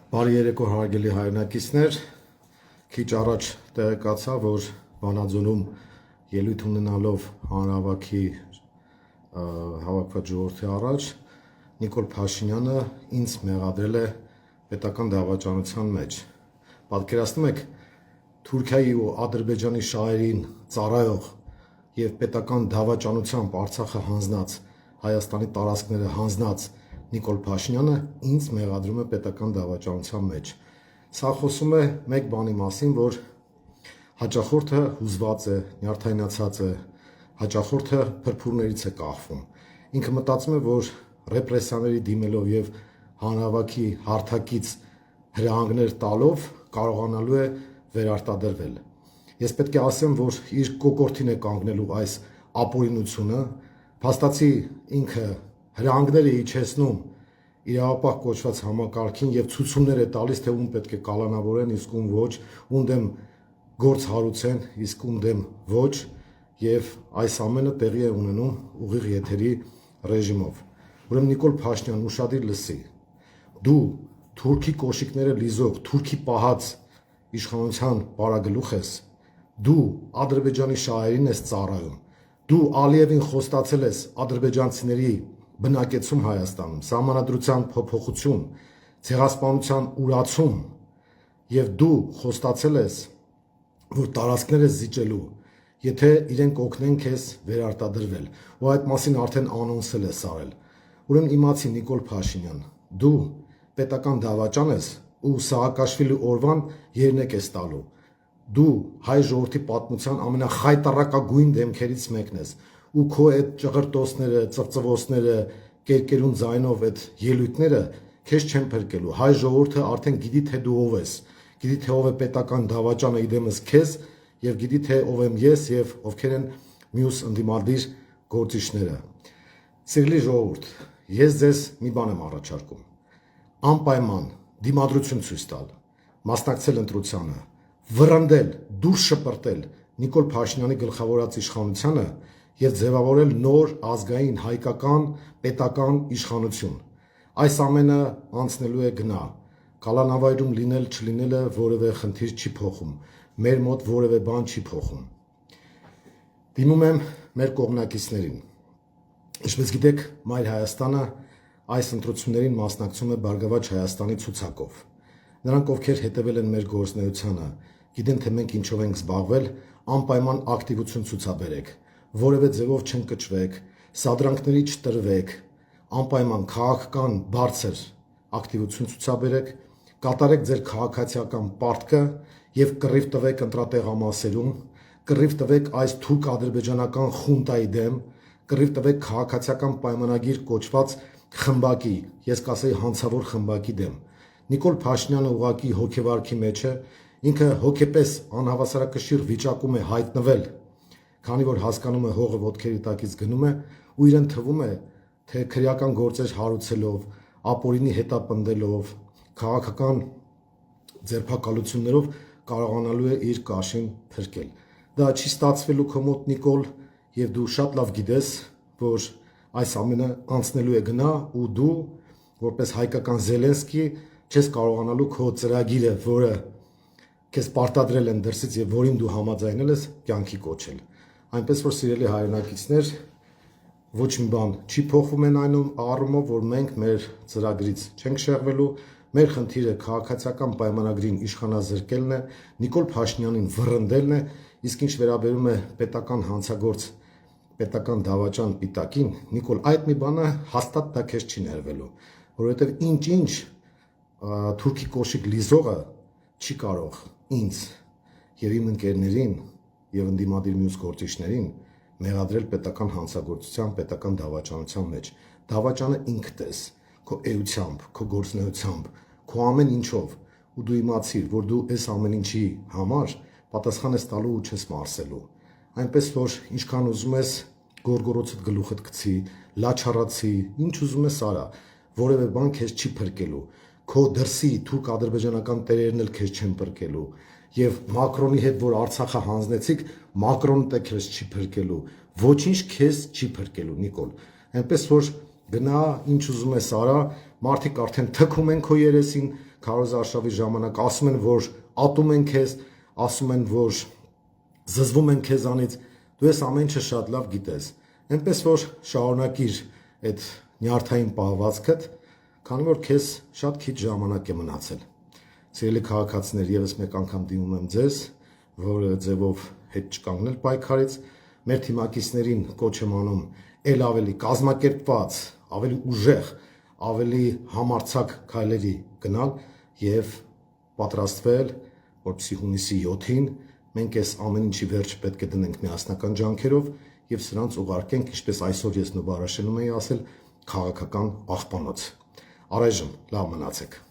Բարի երեկո հարգելի հայրենակիցներ, քիչ առաջ տեղեկացա, որ Վանաձորում ելույթ ունենալով հանրահավաքի հավաքված ժողովրդի առաջ Նիկոլ Փաշինյանը ինձ մեղադրել է պետական դավաճանության մեջ։ Պատկերացնում եք Թուրքիայի ու Ադրբեջանի շահերին ծառայող եւ պետական դավաճանությամբ Արցախը հանձնած, Հայաստանի տարածքները հանձնած Նիկոլ Փաշինյանը ինձ մեղադրում է պետական դավաճանության մեջ։ Սա խոսում է մեկ բանի մասին, որ հաճախորդը հուզված է, նյարդայնացած է, հաճախորդը փրփուրներից է կախվում։ Ինքը մտածում է, որ ռեպրեսիաների դիմելով եւ հանրահավաքի հարթակից հրահանգներ տալով կարողանալու է վերարտադրվել։ Ես պետք է ասեմ, որ իր կոկորդին է կանգնելու այս ապօրինությունը, փաստացի ինքը հրահանգներ է իջեցնում իրավապահ կոչված համակարգին եւ ցուցումներ է տալիս, թե ում պետք է կալանավորեն, իսկ ում ոչ, ում դեմ գործ հարուցեն, իսկ ում դեմ ոչ, եւ այս ամենը տեղի է ունենում ուղիղ եթերի ռեժիմով։ Ուրեմն Նիկոլ Փաշինյան ուշադիր լսի։ Դու թուրքի կոշիկները լիզող, թուրքի պահած իշխանության պարագլուխ ես, դու Ադրբեջանի շահերին ես ծառայում, դու Ալիևին խոստացել ես ադրբեջանցիների բնակեցում Հայաստանում, սահմանադրության փոփոխություն, ցեղասպանության ուրացում եւ դու խոստացել ես, որ տարածքներ ես զիջելու, եթե իրենք օգնեն քեզ վերարտադրվել, ու այդ մասին արդեն անոնսել ես արել։ Ուրեմն իմացի Նիկոլ Փաշինյան, դու պետական դավաճան ես ու Սաակաշվիլի օրվան երնեք ես տալու։ Դու հայ ժողովրդի պատմության ամենախայտառակագույն դեմքերից մեկն ես ու քո այդ ճղրտոցները, ծվծվոցները, կերկերուն ձայնով այդ ելույթները քեզ չեն փրկելու։ Հայ ժողովուրդը արդեն գիտի թե դու ով ես, գիտի թե ով է պետական դավաճանը իդեմս քեզ եւ գիտի թե ով եմ ես եւ ովքեր են մյուս ընդդիմադիր գործիչները։ Սիրելի ժողովուրդ, ես ձեզ մի բան եմ առաջարկում։ Անպայման դիմադրություն ցույց տալ, մասնակցել ընտրությանը, վռնդել, դուրս շպրտել Նիկոլ Փաշինյանի գլխավորած իշխանությանը եւ ձևավորել նոր ազգային հայկական պետական իշխանություն։ Այս ամենը անցնելու է գնա։ Կալանավայրում լինել չլինելը որևէ խնդիր չի փոխում։ Մեր մոտ որևէ բան չի փոխում։ Դիմում եմ մեր կողմնակիցներին։ Ինչպես գիտեք, Մայր Հայաստանը այս ընտրություններին մասնակցում է Բարգավաճ Հայաստանի ցուցակով։ Նրանք, ովքեր հետևել են մեր գործունեությանը, գիտեն, թե մենք ինչով ենք զբաղվել, անպայման ակտիվություն ցուցաբերեք, որևէ ձևով չընկճվեք, սադրանքների չտրվեք, անպայման քաղաքական բարձր ակտիվություն ցուցաբերեք, կատարեք ձեր քաղաքացիական պարտքը եւ կռիվ տվեք ընտրատեղամասերում, կռիվ տվեք այս թուրք-ադրբեջանական խունտայի դեմ, կռիվ տվեք քաղաքացիական պայմանագիր կոչված խմբակի, ես կասեի հանցավոր խմբակի դեմ։ Նիկոլ Փաշինյանը ուղղակի հոգեվարքի մեջ է, ինքը հոգեպես անհավասարակշիռ վիճակում է հայտնվել, քանի որ հասկանում է հողը ոտքերի տակից գնում է ու իրեն թվում է, թե քրեական գործեր հարուցելով, ապօրինի հետապնդելով, քաղաքական ձերբակալություններով կարողանալու է իր կաշին փրկել։ Դա չի ստացվելու քո մոտ Նիկոլ, եւ դու շատ լավ գիտես, որ այս ամենը անցնելու է գնա ու դու որպես հայկական Զելենսկի չես կարողանալու քո ծրագիրը, որը քեզ պարտադրել են դրսից եւ որին դու համաձայնել ես, կյանքի կոչել։ Այնպես որ սիրելի հայրենակիցներ, ոչ մի բան չի փոխվում այն առումով, որ մենք մեր ծրագրից չենք շեղվելու, մեր խնդիրը քաղաքացիական պայմանագրին իշխանազրկելն է, Նիկոլ Փաշինյանին վռնդելն է, իսկ ինչ վերաբերում է պետական հանցագործ, պետական դավաճան պիտակին, Նիկոլ, այդ մի բանը հաստատ դա քեզ չի ներվելու, որովհետեւ ինչ թուրքի կոշիկ լիզողը չի կարող ինձ եւ իմ ընկերներին եւ ընդդիմադիր մյուս գործիչներին մեղադրել պետական հանցագործության, պետական դավաճանության մեջ։ Դավաճանը ինքդ ես, քո էությամբ, քո գործունեությամբ, քո ամեն ինչով, ու դու իմացիր, որ դու այս ամեն ինչի համար պատասխան ես տալու ու չես մարսելու։ Այնպես որ ինչքան ուզում ես գորգորոցդ գլուխդ գցի, լաչառացի, ինչ ուզում ես արա, որևէ բան քեզ չի փրկելու։ Քո դրսի թուրք-ադրբեջանական տերերն էլ քեզ չեն փրկելու։ Եվ Մակրոնի հետ որ Արցախը հանձնեցիք, Մակրոնը դե քեզ չի փրկելու։ Ոչինչ քեզ չի փրկելու, Նիկոլ։ Այնպես որ գնա ինչ ուզում ես արա, մարդիկ արդեն թքում են քո երեսին, քարոզ արշավի ժամանակ ասում են, որ ատում են քեզ, ասում են, որ զզվում են քեզանից, դու ես ամեն ինչը շատ լավ գիտես, այնպես որ շարունակիր այդ նյարդային պահվածքդ, քանի որ քեզ շատ քիչ ժամանակ է մնացել։ Սիրելի քաղաքացիներ, եւս մեկ անգամ դիմում եմ ձեզ, որը ձևով հետ չկանգնել պայքարից, մեր թիմակիցներին կոչ եմ անում ել ավելի կազմակերպված, ավելի ուժեղ, ավելի համարձակ քայլերի գնալ եւ պատրաստվել, որպեսզի հունիսի 7-ին մենք այս ամեն ինչի վերջ պետք է դնենք միասնական ջանքերով եւ սրանց ուղարկենք, ինչպես այսօր ես Նոբարաշենում էի ասել, քաղաքական աղբանոց։ Առայժմ լավ մնացեք։